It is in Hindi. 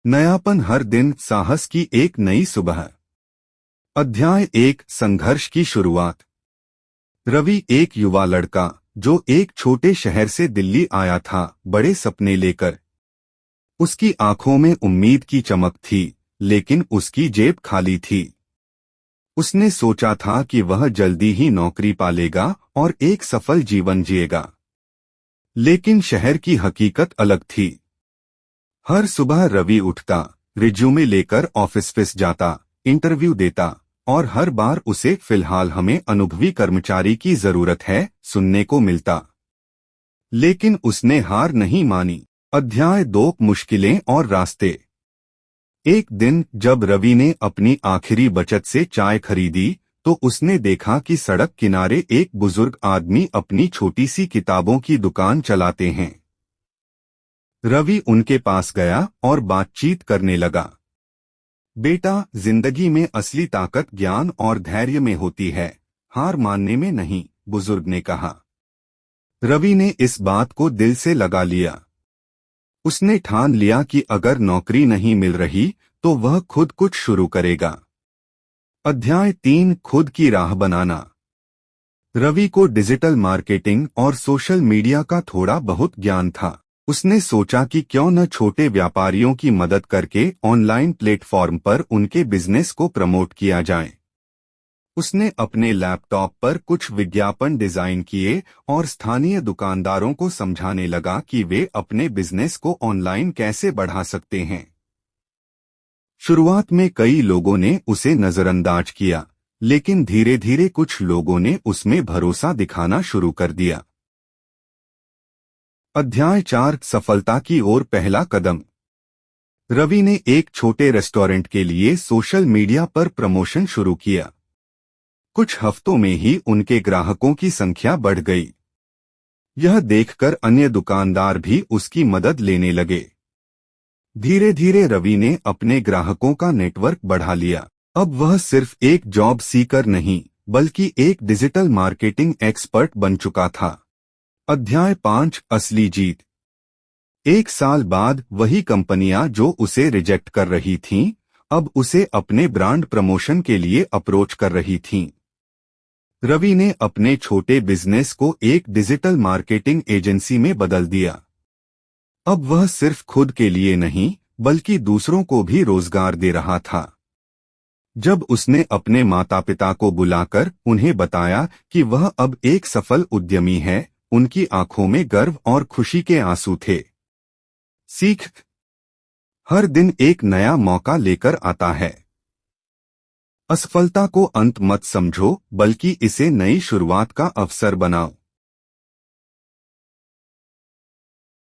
नयापन हर दिन, साहस की एक नई सुबह। अध्याय 1, संघर्ष की शुरुआत। रवि एक युवा लड़का जो एक छोटे शहर से दिल्ली आया था, बड़े सपने लेकर। उसकी आंखों में उम्मीद की चमक थी, लेकिन उसकी जेब खाली थी। उसने सोचा था कि वह जल्दी ही नौकरी पालेगा और एक सफल जीवन जिएगा। लेकिन शहर की हकीकत अलग थी। हर सुबह रवि उठता, रिज्यूमे लेकर ऑफिस जाता, इंटरव्यू देता, और हर बार उसे फिलहाल हमें अनुभवी कर्मचारी की जरूरत है सुनने को मिलता। लेकिन उसने हार नहीं मानी। अध्याय 2, मुश्किलें और रास्ते। एक दिन जब रवि ने अपनी आखिरी बचत से चाय खरीदी, तो उसने देखा कि सड़क किनारे एक बुजुर्ग आदमी अपनी छोटी सी किताबों की दुकान चलाते हैं। रवि उनके पास गया और बातचीत करने लगा। बेटा, जिंदगी में असली ताकत ज्ञान और धैर्य में होती है, हार मानने में नहीं, बुजुर्ग ने कहा। रवि ने इस बात को दिल से लगा लिया। उसने ठान लिया कि अगर नौकरी नहीं मिल रही तो वह खुद कुछ शुरू करेगा। अध्याय 3, खुद की राह बनाना। रवि को डिजिटल मार्केटिंग और सोशल मीडिया का थोड़ा बहुत ज्ञान था। उसने सोचा कि क्यों न छोटे व्यापारियों की मदद करके ऑनलाइन प्लेटफॉर्म पर उनके बिजनेस को प्रमोट किया जाए। उसने अपने लैपटॉप पर कुछ विज्ञापन डिजाइन किए और स्थानीय दुकानदारों को समझाने लगा कि वे अपने बिजनेस को ऑनलाइन कैसे बढ़ा सकते हैं। शुरुआत में कई लोगों ने उसे नजरअंदाज किया, लेकिन धीरे धीरे कुछ लोगों ने उसमें भरोसा दिखाना शुरू कर दिया। अध्याय 4, सफलता की ओर पहला कदम। रवि ने एक छोटे रेस्टोरेंट के लिए सोशल मीडिया पर प्रमोशन शुरू किया। कुछ हफ्तों में ही उनके ग्राहकों की संख्या बढ़ गई। यह देखकर अन्य दुकानदार भी उसकी मदद लेने लगे। धीरे धीरे रवि ने अपने ग्राहकों का नेटवर्क बढ़ा लिया। अब वह सिर्फ एक जॉब सीकर नहीं, बल्कि एक डिजिटल मार्केटिंग एक्सपर्ट बन चुका था। अध्याय 5, असली जीत। एक साल बाद वही कंपनियां जो उसे रिजेक्ट कर रही थीं, अब उसे अपने ब्रांड प्रमोशन के लिए अप्रोच कर रही थीं। रवि ने अपने छोटे बिजनेस को एक डिजिटल मार्केटिंग एजेंसी में बदल दिया। अब वह सिर्फ खुद के लिए नहीं, बल्कि दूसरों को भी रोजगार दे रहा था। जब उसने अपने माता पिता को बुलाकर उन्हें बताया कि वह अब एक सफल उद्यमी है, उनकी आंखों में गर्व और खुशी के आंसू थे। सीख, हर दिन एक नया मौका लेकर आता है। असफलता को अंत मत समझो, बल्कि इसे नई शुरुआत का अवसर बनाओ।